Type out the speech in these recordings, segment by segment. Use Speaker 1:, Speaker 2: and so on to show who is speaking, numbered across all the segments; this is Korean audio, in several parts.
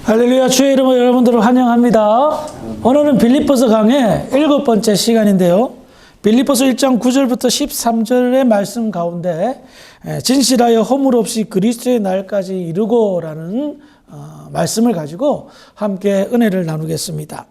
Speaker 1: 할렐루야, 주의 이름으로 여러분들을 환영합니다. 오늘은 빌립보서 강의 7번째 시간인데요. 빌립보서 1장 9절부터 13절의 말씀 가운데 진실하여 허물 없이 그리스도의 날까지 이루고라는 말씀을 가지고 함께 은혜를 나누겠습니다.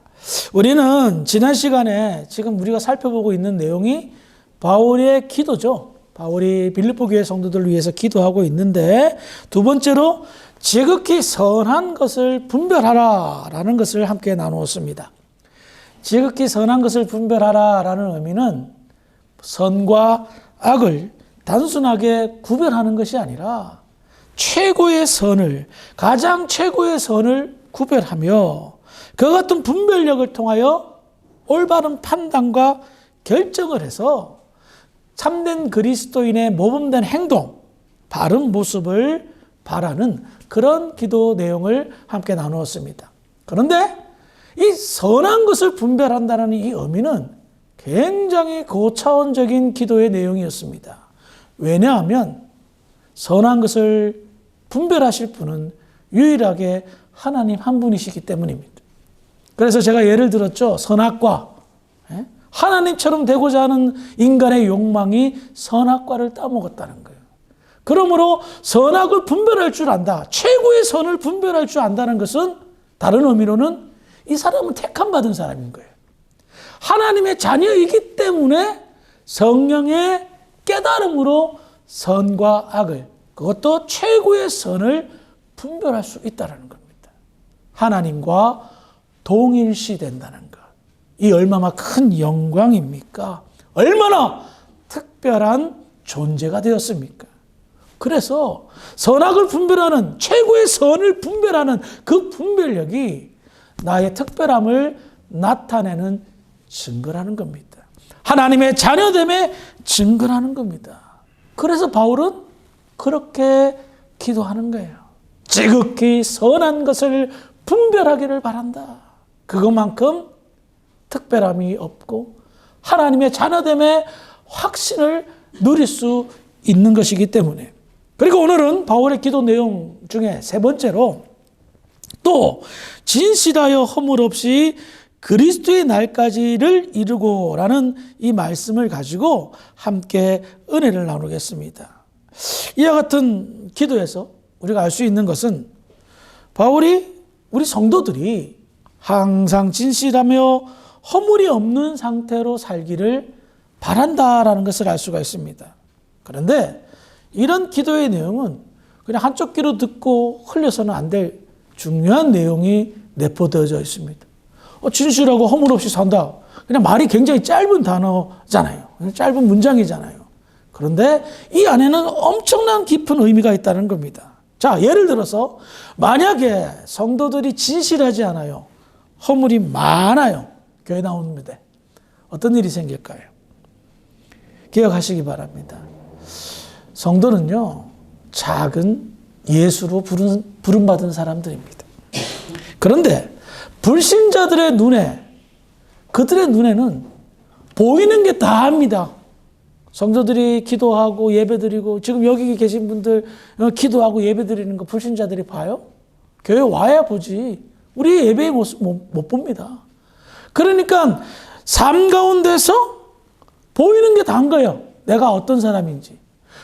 Speaker 1: 우리는 지난 시간에 지금 우리가 살펴보고 있는 내용이 바울의 기도죠. 바울이 빌립보 교회 성도들을 위해서 기도하고 있는데, 두 번째로 지극히 선한 것을 분별하라 라는 것을 함께 나누었습니다. 지극히 선한 것을 분별하라 라는 의미는 선과 악을 단순하게 구별하는 것이 아니라 최고의 선을, 가장 최고의 선을 구별하며 그 같은 분별력을 통하여 올바른 판단과 결정을 해서 참된 그리스도인의 모범된 행동, 바른 모습을 바라는 그런 기도 내용을 함께 나누었습니다. 그런데 이 선한 것을 분별한다는 이 의미는 굉장히 고차원적인 기도의 내용이었습니다. 왜냐하면 선한 것을 분별하실 분은 유일하게 하나님 한 분이시기 때문입니다. 그래서 제가 예를 들었죠. 선악과, 하나님처럼 되고자 하는 인간의 욕망이 선악과를 따먹었다는 거예요. 그러므로 선악을 분별할 줄 안다, 최고의 선을 분별할 줄 안다는 것은 다른 의미로는 이 사람은 택함 받은 사람인 거예요. 하나님의 자녀이기 때문에 성령의 깨달음으로 선과 악을, 그것도 최고의 선을 분별할 수 있다는 겁니다. 하나님과 동일시된다는 것. 이 얼마나 큰 영광입니까? 얼마나 특별한 존재가 되었습니까? 그래서 선악을 분별하는, 최고의 선을 분별하는 그 분별력이 나의 특별함을 나타내는 증거라는 겁니다. 하나님의 자녀됨의 증거라는 겁니다. 그래서 바울은 그렇게 기도하는 거예요. 지극히 선한 것을 분별하기를 바란다. 그것만큼 특별함이 없고 하나님의 자녀됨의 확신을 누릴 수 있는 것이기 때문에. 그리고 오늘은 바울의 기도 내용 중에 세 번째로 또 진실하여 허물 없이 그리스도의 날까지를 이루고라는 이 말씀을 가지고 함께 은혜를 나누겠습니다. 이와 같은 기도에서 우리가 알 수 있는 것은 바울이 우리 성도들이 항상 진실하며 허물이 없는 상태로 살기를 바란다라는 것을 알 수가 있습니다. 그런데 이런 기도의 내용은 그냥 한쪽 귀로 듣고 흘려서는 안 될 중요한 내용이 내포되어져 있습니다. 진실하고 허물 없이 산다. 그냥 말이 굉장히 짧은 단어잖아요. 짧은 문장이잖아요. 그런데 이 안에는 엄청난 깊은 의미가 있다는 겁니다. 자, 예를 들어서 만약에 성도들이 진실하지 않아요. 허물이 많아요. 교회 나오는데 어떤 일이 생길까요? 기억하시기 바랍니다. 성도는요, 작은 예수로 부름받은 사람들입니다. 그런데 불신자들의 눈에, 그들의 눈에는 보이는 게 다합니다. 성도들이 기도하고 예배드리고, 지금 여기 계신 분들 기도하고 예배드리는 거 불신자들이 봐요? 교회 와야 보지. 우리 예배의 모습 못 봅니다. 그러니까 삶 가운데서 보이는 게 다인 거예요. 내가 어떤 사람인지.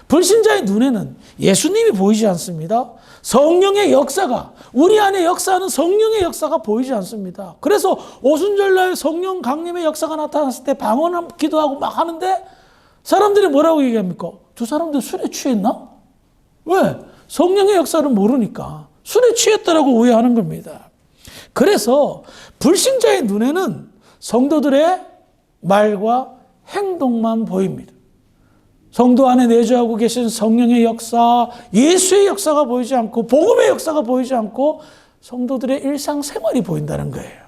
Speaker 1: 불신자의 눈에는 예수님이 보이지 않습니다. 성령의 역사가, 우리 안에 역사하는 성령의 역사가 보이지 않습니다. 그래서 오순절날 성령 강림의 역사가 나타났을 때 방언 기도하고 막 하는데 사람들이 뭐라고 얘기합니까? 두 사람들 술에 취했나? 왜? 성령의 역사를 모르니까 술에 취했다라고 오해하는 겁니다. 그래서 불신자의 눈에는 성도들의 말과 행동만 보입니다. 성도 안에 내주하고 계신 성령의 역사, 예수의 역사가 보이지 않고 복음의 역사가 보이지 않고 성도들의 일상생활이 보인다는 거예요.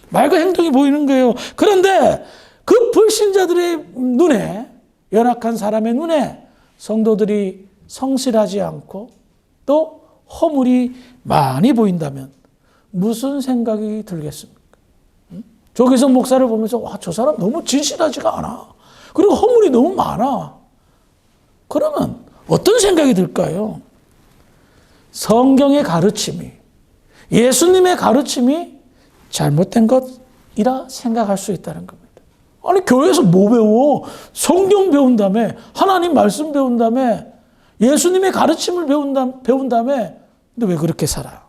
Speaker 1: 말과 행동이 보이는 거예요. 그런데 그 불신자들의 눈에, 연약한 사람의 눈에 성도들이 성실하지 않고 또 허물이 많이 보인다면 무슨 생각이 들겠습니까? 조기성 목사를 보면서 와, 저 사람 너무 진실하지가 않아. 그리고 허물이 너무 많아. 그러면 어떤 생각이 들까요? 성경의 가르침이 예수님의 가르침이 잘못된 것이라 생각할 수 있다는 겁니다. 아니, 교회에서 뭐 배워? 성경 배운 다음에, 하나님 말씀 배운 다음에, 예수님의 가르침을 배운 다음에, 근데 왜 그렇게 살아요?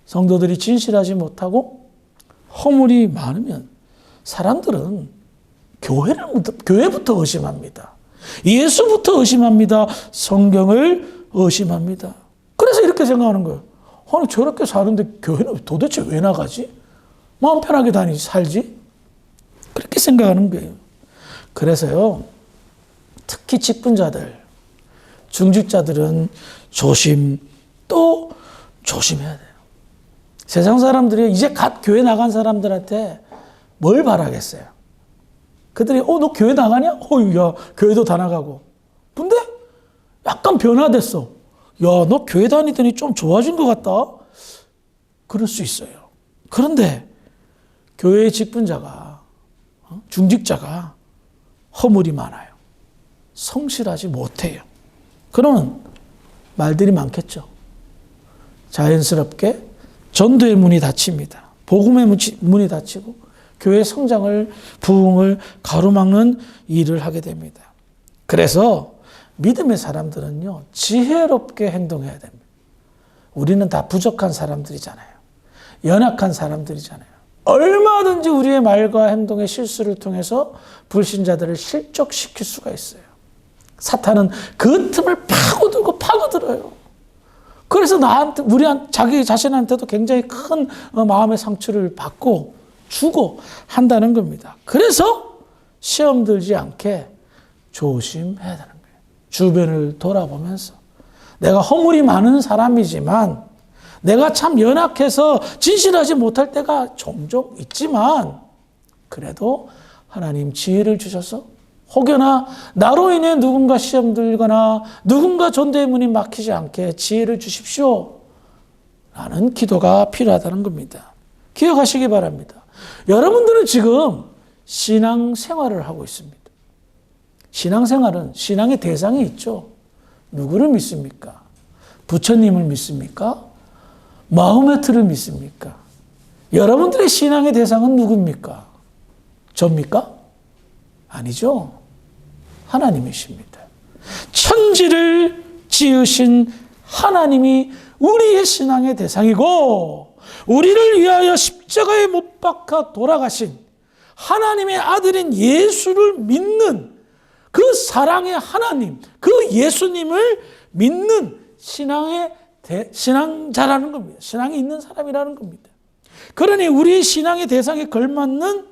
Speaker 1: 성도들이 진실하지 못하고 허물이 많으면 사람들은 교회부터 의심합니다. 예수부터 의심합니다. 성경을 의심합니다. 그래서 이렇게 생각하는 거예요. 아니, 저렇게 사는데 교회는 도대체 왜 나가지? 마음 편하게 살지? 그렇게 생각하는 거예요. 그래서요, 특히 직분자들, 중직자들은 또 조심해야 돼요. 세상 사람들이 이제 갓 교회 나간 사람들한테 뭘 바라겠어요? 그들이, 너 교회 나가냐? 야, 교회도 다 나가고. 근데 약간 변화됐어. 야, 너 교회 다니더니 좀 좋아진 것 같다? 그럴 수 있어요. 그런데 교회의 직분자가, 중직자가 허물이 많아요. 성실하지 못해요. 그러면 말들이 많겠죠. 자연스럽게 전도의 문이 닫힙니다. 복음의 문이 닫히고 교회의 성장을, 부흥을 가로막는 일을 하게 됩니다. 그래서 믿음의 사람들은요, 지혜롭게 행동해야 됩니다. 우리는 다 부족한 사람들이잖아요. 연약한 사람들이잖아요. 얼마든지 우리의 말과 행동의 실수를 통해서 불신자들을 실족시킬 수가 있어요. 사탄은 그 틈을 파고들어요. 그래서 자기 자신한테도 굉장히 큰 마음의 상처를 받고 주고 한다는 겁니다. 그래서 시험 들지 않게 조심해야 되는 거예요. 주변을 돌아보면서 내가 허물이 많은 사람이지만 내가 참 연약해서 진실하지 못할 때가 종종 있지만 그래도 하나님 지혜를 주셔서 혹여나 나로 인해 누군가 시험 들거나 누군가 전도의 문이 막히지 않게 지혜를 주십시오 라는 기도가 필요하다는 겁니다. 기억하시기 바랍니다. 여러분들은 지금 신앙생활을 하고 있습니다. 신앙생활은 신앙의 대상이 있죠. 누구를 믿습니까? 부처님을 믿습니까? 마호메트를 믿습니까? 여러분들의 신앙의 대상은 누굽니까? 접니까? 아니죠. 하나님이십니다. 천지를 지으신 하나님이 우리의 신앙의 대상이고 우리를 위하여 십자가에 못 박아 돌아가신 하나님의 아들인 예수를 믿는 그 사랑의 하나님, 그 예수님을 믿는 신앙자라는 겁니다. 신앙이 있는 사람이라는 겁니다. 그러니 우리의 신앙의 대상에 걸맞는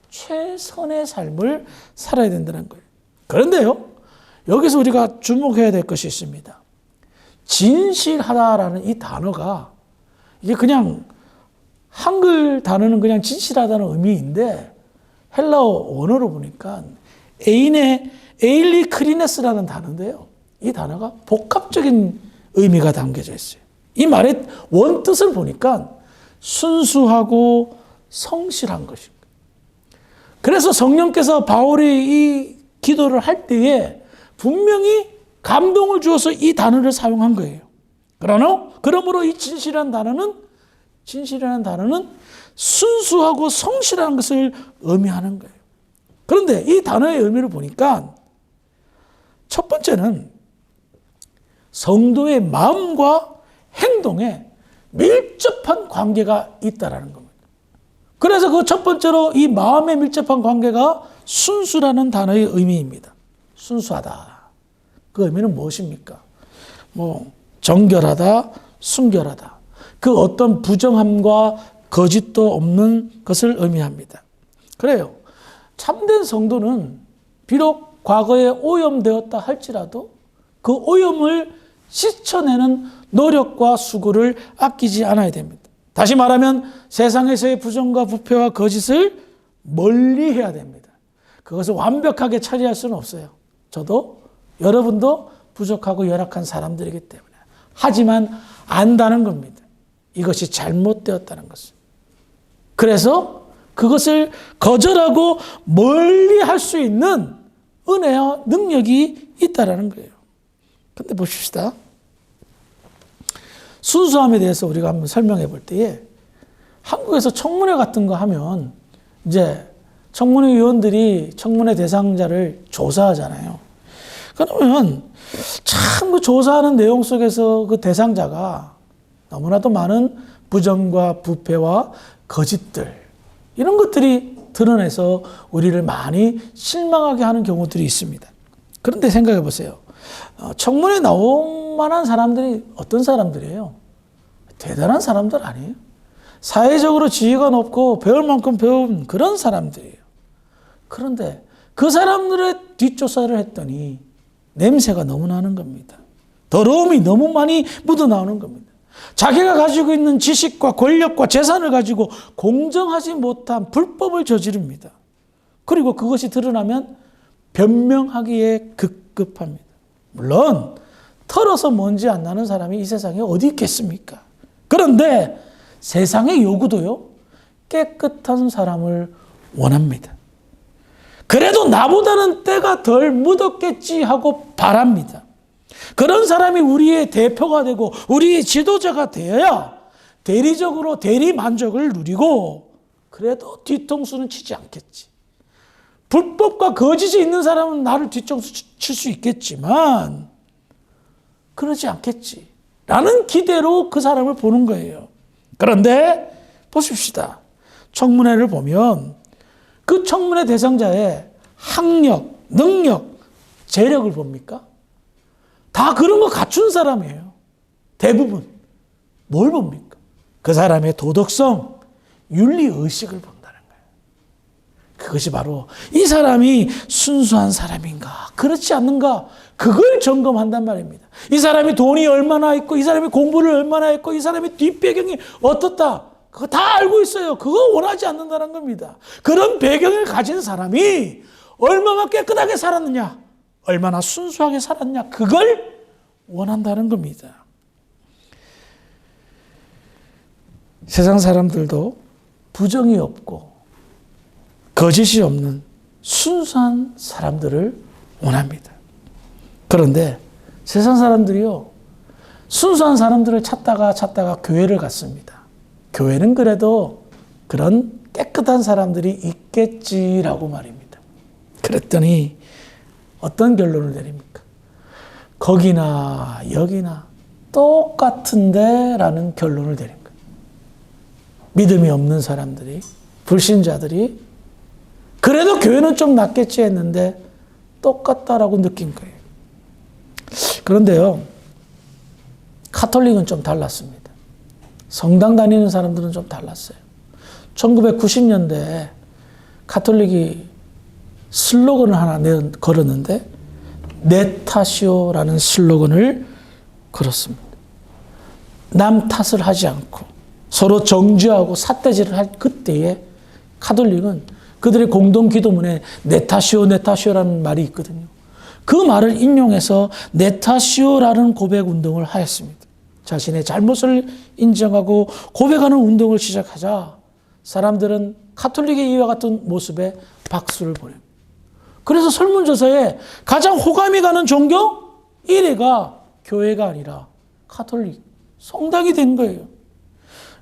Speaker 1: 최선의 삶을 살아야 된다는 거예요. 그런데요, 여기서 우리가 주목해야 될 것이 있습니다. 진실하다라는 이 단어가 이게 그냥 한글 단어는 그냥 진실하다는 의미인데 헬라어 원어로 보니까 에일리 크리네스라는 단어인데요. 이 단어가 복합적인 의미가 담겨져 있어요. 이 말의 원뜻을 보니까 순수하고 성실한 것입니다. 그래서 성령께서 바울이 이 기도를 할 때에 분명히 감동을 주어서 이 단어를 사용한 거예요. 그러므로 이 진실한 단어는 순수하고 성실한 것을 의미하는 거예요. 그런데 이 단어의 의미를 보니까 첫 번째는 성도의 마음과 행동에 밀접한 관계가 있다는 겁니다. 그래서 그 첫 번째로 이 마음에 밀접한 관계가 순수라는 단어의 의미입니다. 순수하다. 그 의미는 무엇입니까? 정결하다, 순결하다. 그 어떤 부정함과 거짓도 없는 것을 의미합니다. 그래요. 참된 성도는 비록 과거에 오염되었다 할지라도 그 오염을 씻어내는 노력과 수고를 아끼지 않아야 됩니다. 다시 말하면 세상에서의 부정과 부패와 거짓을 멀리해야 됩니다. 그것을 완벽하게 처리할 수는 없어요. 저도 여러분도 부족하고 열악한 사람들이기 때문에. 하지만 안다는 겁니다. 이것이 잘못되었다는 것을. 그래서 그것을 거절하고 멀리 할 수 있는 은혜와 능력이 있다는 거예요. 그런데 보십시다. 순수함에 대해서 우리가 한번 설명해 볼 때에 한국에서 청문회 같은 거 하면 이제 청문회 위원들이 청문회 대상자를 조사하잖아요. 그러면 참 그 조사하는 내용 속에서 그 대상자가 너무나도 많은 부정과 부패와 거짓들 이런 것들이 드러내서 우리를 많이 실망하게 하는 경우들이 있습니다. 그런데 생각해 보세요. 청문회 나올 만한 사람들이 어떤 사람들이에요? 대단한 사람들 아니에요? 사회적으로 지위가 높고 배울 만큼 배운 그런 사람들이에요. 그런데 그 사람들의 뒷조사를 했더니 냄새가 너무 나는 겁니다. 더러움이 너무 많이 묻어나오는 겁니다. 자기가 가지고 있는 지식과 권력과 재산을 가지고 공정하지 못한 불법을 저지릅니다. 그리고 그것이 드러나면 변명하기에 급급합니다. 물론 털어서 먼지 안 나는 사람이 이 세상에 어디 있겠습니까? 그런데 세상의 요구도요, 깨끗한 사람을 원합니다. 그래도 나보다는 때가 덜 묻었겠지 하고 바랍니다. 그런 사람이 우리의 대표가 되고 우리의 지도자가 되어야 대리적으로 대리 만족을 누리고 그래도 뒤통수는 치지 않겠지. 불법과 거짓이 있는 사람은 나를 뒤통수 칠 수 있겠지만 그러지 않겠지. 라는 기대로 그 사람을 보는 거예요. 그런데 보십시다. 청문회를 보면 그 청문회 대상자의 학력, 능력, 재력을 봅니까? 다 그런 거 갖춘 사람이에요. 대부분. 뭘 봅니까? 그 사람의 도덕성, 윤리의식을 본다는 거예요. 그것이 바로 이 사람이 순수한 사람인가, 그렇지 않는가, 그걸 점검한단 말입니다. 이 사람이 돈이 얼마나 있고, 이 사람이 공부를 얼마나 했고, 이 사람의 뒷배경이 어떻다. 그거 다 알고 있어요. 그거 원하지 않는다는 겁니다. 그런 배경을 가진 사람이 얼마나 깨끗하게 살았느냐, 얼마나 순수하게 살았냐, 그걸 원한다는 겁니다. 세상 사람들도 부정이 없고 거짓이 없는 순수한 사람들을 원합니다. 그런데 세상 사람들이요, 순수한 사람들을 찾다가 교회를 갔습니다. 교회는 그래도 그런 깨끗한 사람들이 있겠지라고 말입니다. 그랬더니 어떤 결론을 내립니까? 거기나 여기나 똑같은데 라는 결론을 내린 거예요. 믿음이 없는 사람들이, 불신자들이 그래도 교회는 좀 낫겠지 했는데 똑같다라고 느낀 거예요. 그런데요, 카톨릭은 좀 달랐습니다. 성당 다니는 사람들은 좀 달랐어요. 1990년대에 카톨릭이 슬로건을 하나 걸었는데 내 탓이오라는 슬로건을 걸었습니다. 남 탓을 하지 않고 서로 정죄하고 삿대질을 할 그때에 카톨릭은 그들의 공동 기도문에 내 탓이오라는 말이 있거든요. 그 말을 인용해서 내 탓이오라는 고백 운동을 하였습니다. 자신의 잘못을 인정하고 고백하는 운동을 시작하자 사람들은 카톨릭의 이와 같은 모습에 박수를 보냅니다. 그래서 설문조사에 가장 호감이 가는 종교 1위가 교회가 아니라 카톨릭, 성당이 된 거예요.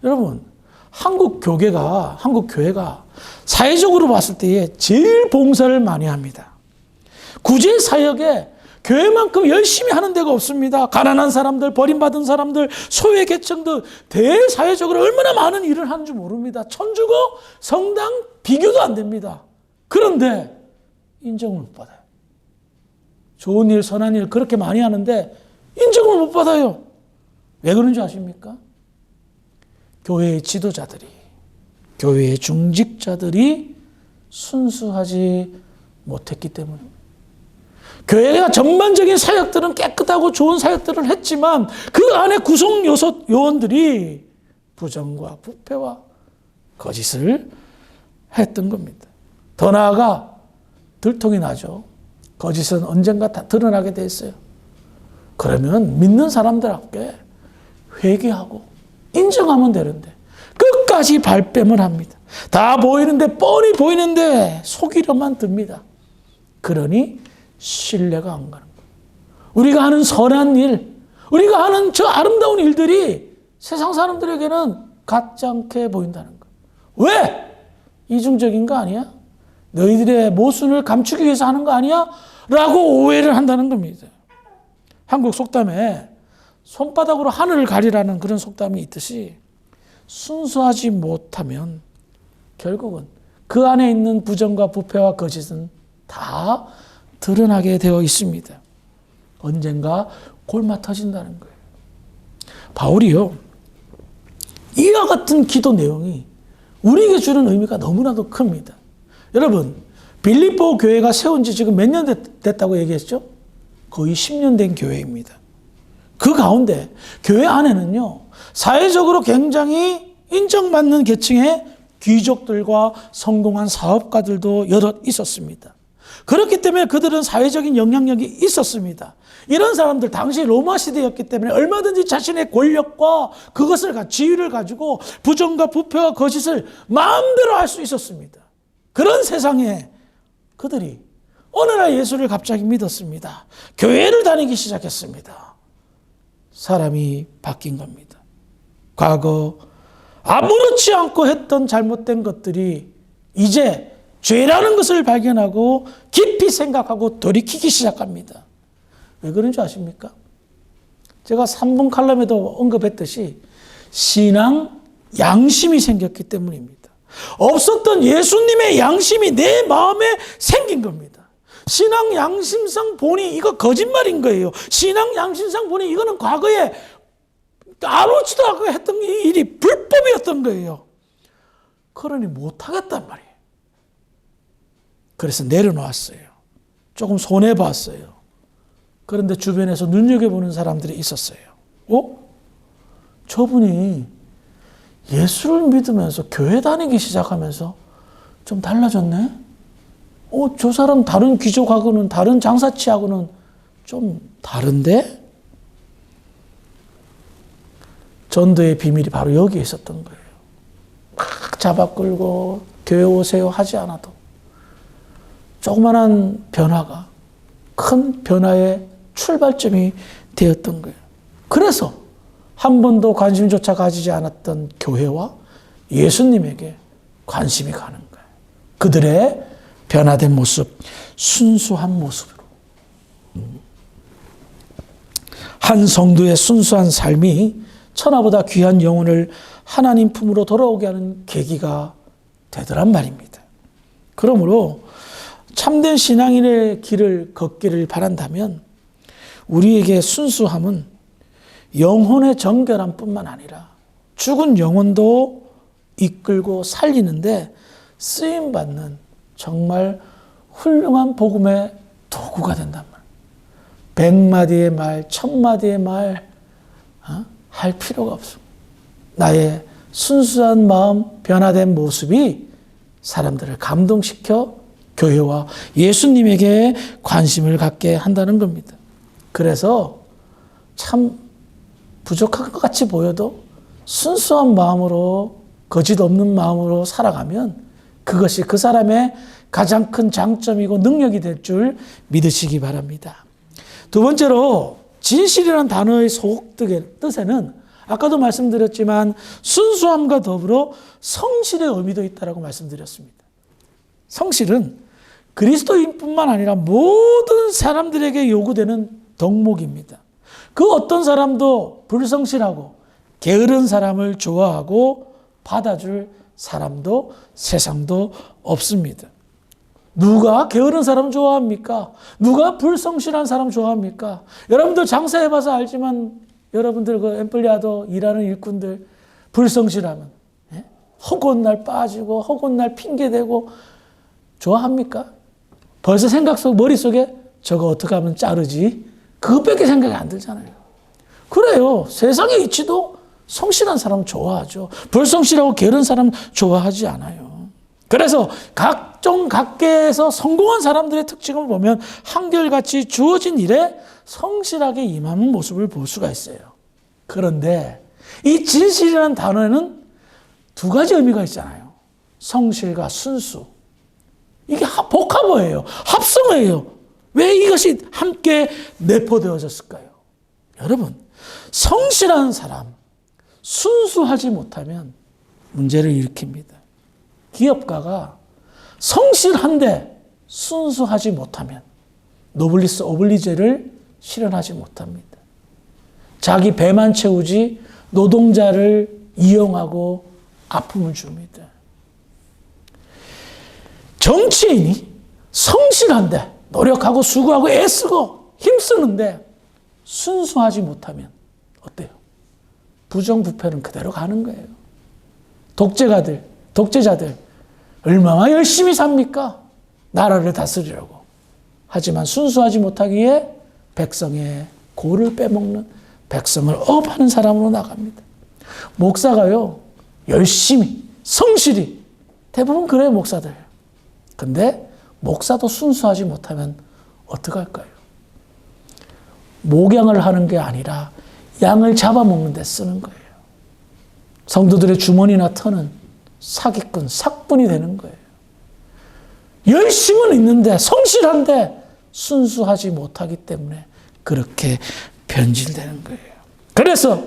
Speaker 1: 여러분, 한국 교회가 사회적으로 봤을 때에 제일 봉사를 많이 합니다. 구제 사역에 교회만큼 열심히 하는 데가 없습니다. 가난한 사람들, 버림받은 사람들, 소외 계층들, 대사회적으로 얼마나 많은 일을 하는지 모릅니다. 천주교, 성당 비교도 안 됩니다. 그런데 인정을 못 받아요. 좋은 일, 선한 일 그렇게 많이 하는데 인정을 못 받아요. 왜 그런지 아십니까? 교회의 지도자들이, 교회의 중직자들이 순수하지 못했기 때문입니다. 교회가 전반적인 사역들은 깨끗하고 좋은 사역들을 했지만 그 안에 구성 요원들이 부정과 부패와 거짓을 했던 겁니다. 더 나아가 들통이 나죠. 거짓은 언젠가 다 드러나게 돼 있어요. 그러면 믿는 사람들에게 회개하고 인정하면 되는데 끝까지 발뺌을 합니다. 다 보이는데, 뻔히 보이는데 속이려만 듭니다. 그러니 신뢰가 안 가는 거예요. 우리가 하는 선한 일, 우리가 하는 저 아름다운 일들이 세상 사람들에게는 같지 않게 보인다는 거예요. 왜? 이중적인 거 아니야? 너희들의 모순을 감추기 위해서 하는 거 아니야? 라고 오해를 한다는 겁니다. 한국 속담에 손바닥으로 하늘을 가리라는 그런 속담이 있듯이 순수하지 못하면 결국은 그 안에 있는 부정과 부패와 거짓은 다 드러나게 되어 있습니다. 언젠가 골마 터진다는 거예요. 바울이요, 이와 같은 기도 내용이 우리에게 주는 의미가 너무나도 큽니다. 여러분, 빌립보 교회가 세운 지 지금 몇 년 됐다고 얘기했죠? 거의 10년 된 교회입니다. 그 가운데 교회 안에는요, 사회적으로 굉장히 인정받는 계층의 귀족들과 성공한 사업가들도 여럿 있었습니다. 그렇기 때문에 그들은 사회적인 영향력이 있었습니다. 이런 사람들, 당시 로마 시대였기 때문에 얼마든지 자신의 권력과 그것을, 지위를 가지고 부정과 부패와 거짓을 마음대로 할 수 있었습니다. 그런 세상에 그들이 어느 날 예수를 갑자기 믿었습니다. 교회를 다니기 시작했습니다. 사람이 바뀐 겁니다. 과거 아무렇지 않고 했던 잘못된 것들이 이제 죄라는 것을 발견하고 깊이 생각하고 돌이키기 시작합니다. 왜 그런 줄 아십니까? 제가 3분 칼럼에도 언급했듯이 신앙 양심이 생겼기 때문입니다. 없었던 예수님의 양심이 내 마음에 생긴 겁니다. 신앙 양심상 보니 이거 거짓말인 거예요. 신앙 양심상 보니 이거는 과거에 아무렇지도 않고 했던 일이 불법이었던 거예요. 그러니 못하겠단 말이에요. 그래서 내려놓았어요. 조금 손해봤어요. 그런데 주변에서 눈여겨보는 사람들이 있었어요. 저분이 예수를 믿으면서 교회 다니기 시작하면서 좀 달라졌네? 저 사람 다른 귀족하고는, 다른 장사치하고는 좀 다른데? 전도의 비밀이 바로 여기에 있었던 거예요. 막 잡아 끌고 교회 오세요 하지 않아도 조그만한 변화가 큰 변화의 출발점이 되었던 거예요. 그래서 한 번도 관심조차 가지지 않았던 교회와 예수님에게 관심이 가는 거예요. 그들의 변화된 모습, 순수한 모습으로. 한 성도의 순수한 삶이 천하보다 귀한 영혼을 하나님 품으로 돌아오게 하는 계기가 되더란 말입니다. 그러므로 참된 신앙인의 길을 걷기를 바란다면 우리에게 순수함은 영혼의 정결함뿐만 아니라 죽은 영혼도 이끌고 살리는데 쓰임받는 정말 훌륭한 복음의 도구가 된단 말이에요. 100마디의 말, 1000마디의 말 할 필요가 없어. 나의 순수한 마음, 변화된 모습이 사람들을 감동시켜 교회와 예수님에게 관심을 갖게 한다는 겁니다. 그래서 참 부족한 것 같이 보여도 순수한 마음으로, 거짓 없는 마음으로 살아가면 그것이 그 사람의 가장 큰 장점이고 능력이 될 줄 믿으시기 바랍니다. 두 번째로 진실이라는 단어의 뜻에는 아까도 말씀드렸지만 순수함과 더불어 성실의 의미도 있다고 말씀드렸습니다. 성실은 그리스도인뿐만 아니라 모든 사람들에게 요구되는 덕목입니다. 그 어떤 사람도 불성실하고 게으른 사람을 좋아하고 받아줄 사람도 세상도 없습니다. 누가 게으른 사람 좋아합니까? 누가 불성실한 사람 좋아합니까? 여러분들 장사해봐서 알지만 여러분들 그 엠플리아도 일하는 일꾼들 불성실하면 허구한 날 빠지고 허구한 날 핑계대고 좋아합니까? 벌써 머릿속에 저거 어떻게 하면 자르지? 그것밖에 생각이 안 들잖아요. 그래요. 세상의 이치도 성실한 사람 좋아하죠. 불성실하고 게으른 사람 좋아하지 않아요. 그래서 각종 각계에서 성공한 사람들의 특징을 보면 한결같이 주어진 일에 성실하게 임하는 모습을 볼 수가 있어요. 그런데 이 진실이라는 단어에는 두 가지 의미가 있잖아요. 성실과 순수. 이게 복합어예요. 합성어예요. 왜 이것이 함께 내포되어졌을까요? 여러분, 성실한 사람, 순수하지 못하면 문제를 일으킵니다. 기업가가 성실한데 순수하지 못하면 노블리스 오블리제를 실현하지 못합니다. 자기 배만 채우지 노동자를 이용하고 아픔을 줍니다. 정치인이 성실한데 노력하고 수고하고 애쓰고 힘쓰는데 순수하지 못하면 어때요? 부정부패는 그대로 가는 거예요. 독재자들 얼마나 열심히 삽니까? 나라를 다스리려고. 하지만 순수하지 못하기에 백성의 고를 빼먹는, 백성을 억압하는 사람으로 나갑니다. 목사가요, 열심히 성실히, 대부분 그래요, 목사들. 근데 목사도 순수하지 못하면 어떡할까요? 목양을 하는 게 아니라 양을 잡아먹는 데 쓰는 거예요. 성도들의 주머니나 터는 사기꾼, 삭분이 되는 거예요. 열심은 있는데 성실한데 순수하지 못하기 때문에 그렇게 변질되는 거예요. 그래서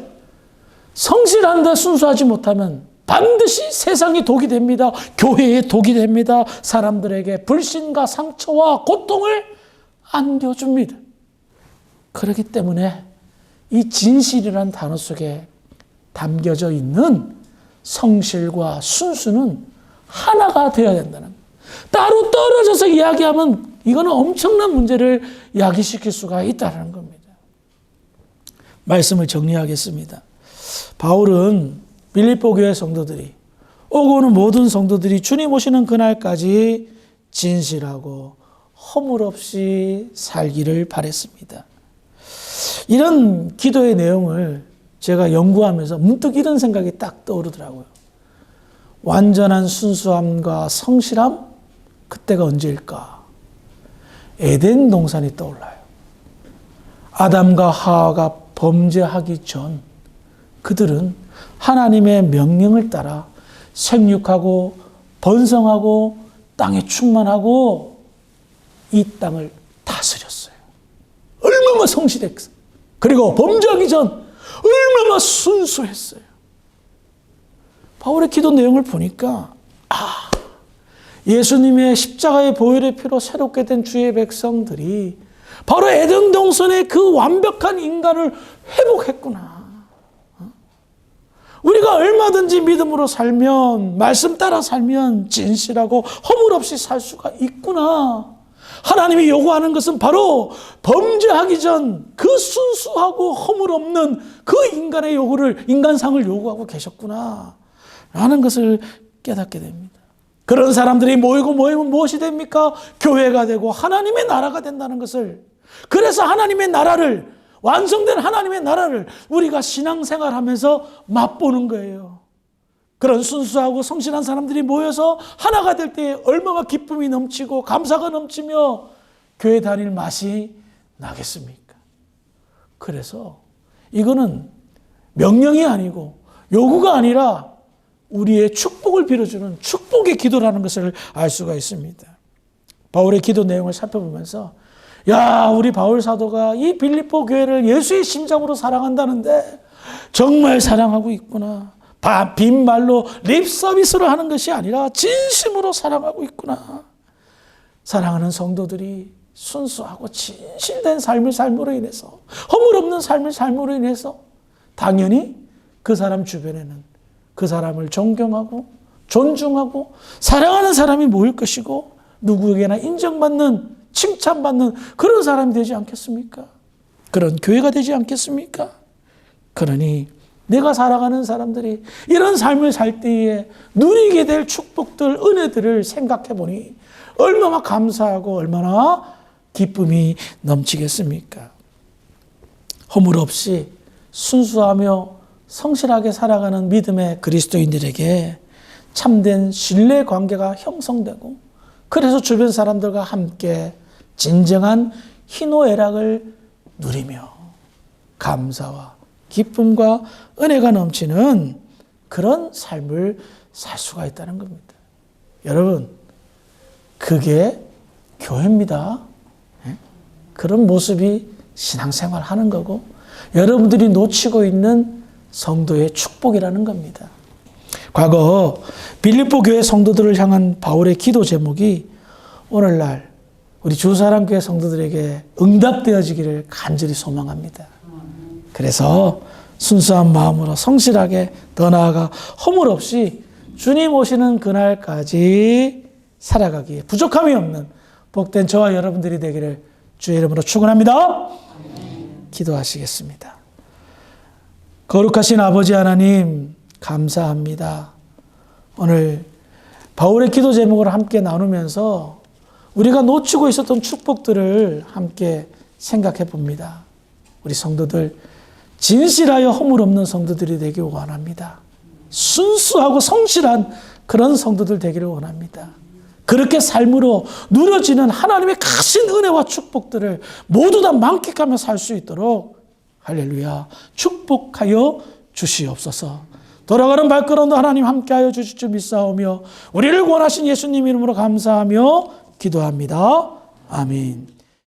Speaker 1: 성실한데 순수하지 못하면 반드시 세상이 독이 됩니다. 교회에 독이 됩니다. 사람들에게 불신과 상처와 고통을 안겨줍니다. 그렇기 때문에 이 진실이라는 단어 속에 담겨져 있는 성실과 순수는 하나가 되어야 된다는 거예요. 따로 떨어져서 이야기하면 이거는 엄청난 문제를 야기시킬 수가 있다는 겁니다. 말씀을 정리하겠습니다. 바울은 빌립보 교회 성도들이 오고 오는 모든 성도들이 주님 오시는 그날까지 진실하고 허물 없이 살기를 바랬습니다. 이런 기도의 내용을 제가 연구하면서 문득 이런 생각이 딱 떠오르더라고요. 완전한 순수함과 성실함? 그때가 언제일까? 에덴 동산이 떠올라요. 아담과 하와가 범죄하기 전 그들은 하나님의 명령을 따라 생육하고 번성하고 땅에 충만하고 이 땅을 다스렸어요. 얼마나 성실했어요. 그리고 범죄하기 전 얼마나 순수했어요. 바울의 기도 내용을 보니까 예수님의 십자가의 보혈의 피로 새롭게 된 주의 백성들이 바로 에덴 동산의 그 완벽한 인간을 회복했구나. 우리가 얼마든지 믿음으로 살면, 말씀 따라 살면 진실하고 허물 없이 살 수가 있구나. 하나님이 요구하는 것은 바로 범죄하기 전 그 순수하고 허물 없는 그 인간의 요구를, 인간상을 요구하고 계셨구나 라는 것을 깨닫게 됩니다. 그런 사람들이 모이면 무엇이 됩니까? 교회가 되고 하나님의 나라가 된다는 것을, 그래서 하나님의 나라를, 완성된 하나님의 나라를 우리가 신앙생활하면서 맛보는 거예요. 그런 순수하고 성실한 사람들이 모여서 하나가 될 때 얼마나 기쁨이 넘치고 감사가 넘치며 교회 다닐 맛이 나겠습니까? 그래서 이거는 명령이 아니고 요구가 아니라 우리의 축복을 빌어주는 축복의 기도라는 것을 알 수가 있습니다. 바울의 기도 내용을 살펴보면서 우리 바울 사도가 이 빌립보 교회를 예수의 심장으로 사랑한다는데 정말 사랑하고 있구나. 빈말로 립서비스로 하는 것이 아니라 진심으로 사랑하고 있구나. 사랑하는 성도들이 순수하고 진실된 삶을 삶으로 인해서, 허물 없는 삶을 삶으로 인해서 당연히 그 사람 주변에는 그 사람을 존경하고 존중하고 사랑하는 사람이 모일 것이고 누구에게나 인정받는, 칭찬받는 그런 사람이 되지 않겠습니까? 그런 교회가 되지 않겠습니까? 그러니 내가 사랑하는 사람들이 이런 삶을 살 때에 누리게 될 축복들, 은혜들을 생각해 보니 얼마나 감사하고 얼마나 기쁨이 넘치겠습니까? 허물 없이 순수하며 성실하게 살아가는 믿음의 그리스도인들에게 참된 신뢰 관계가 형성되고, 그래서 주변 사람들과 함께 진정한 희노애락을 누리며 감사와 기쁨과 은혜가 넘치는 그런 삶을 살 수가 있다는 겁니다. 여러분, 그게 교회입니다. 그런 모습이 신앙생활 하는 거고, 여러분들이 놓치고 있는 성도의 축복이라는 겁니다. 과거 빌립보 교회 성도들을 향한 바울의 기도 제목이 오늘날 우리 주사랑교회 성도들에게 응답되어지기를 간절히 소망합니다. 그래서 순수한 마음으로 성실하게 더 나아가 허물 없이 주님 오시는 그날까지 살아가기에 부족함이 없는 복된 저와 여러분들이 되기를 주의 이름으로 축원합니다. 기도하시겠습니다. 거룩하신 아버지 하나님 감사합니다. 오늘 바울의 기도 제목을 함께 나누면서 우리가 놓치고 있었던 축복들을 함께 생각해 봅니다. 우리 성도들 진실하여 허물 없는 성도들이 되길 원합니다. 순수하고 성실한 그런 성도들 되기를 원합니다. 그렇게 삶으로 누려지는 하나님의 크신 은혜와 축복들을 모두 다 만끽하며 살 수 있도록 할렐루야 축복하여 주시옵소서. 돌아가는 발걸음도 하나님 함께하여 주실 줄 믿사오며 우리를 원하신 예수님 이름으로 감사하며 기도합니다. 아멘.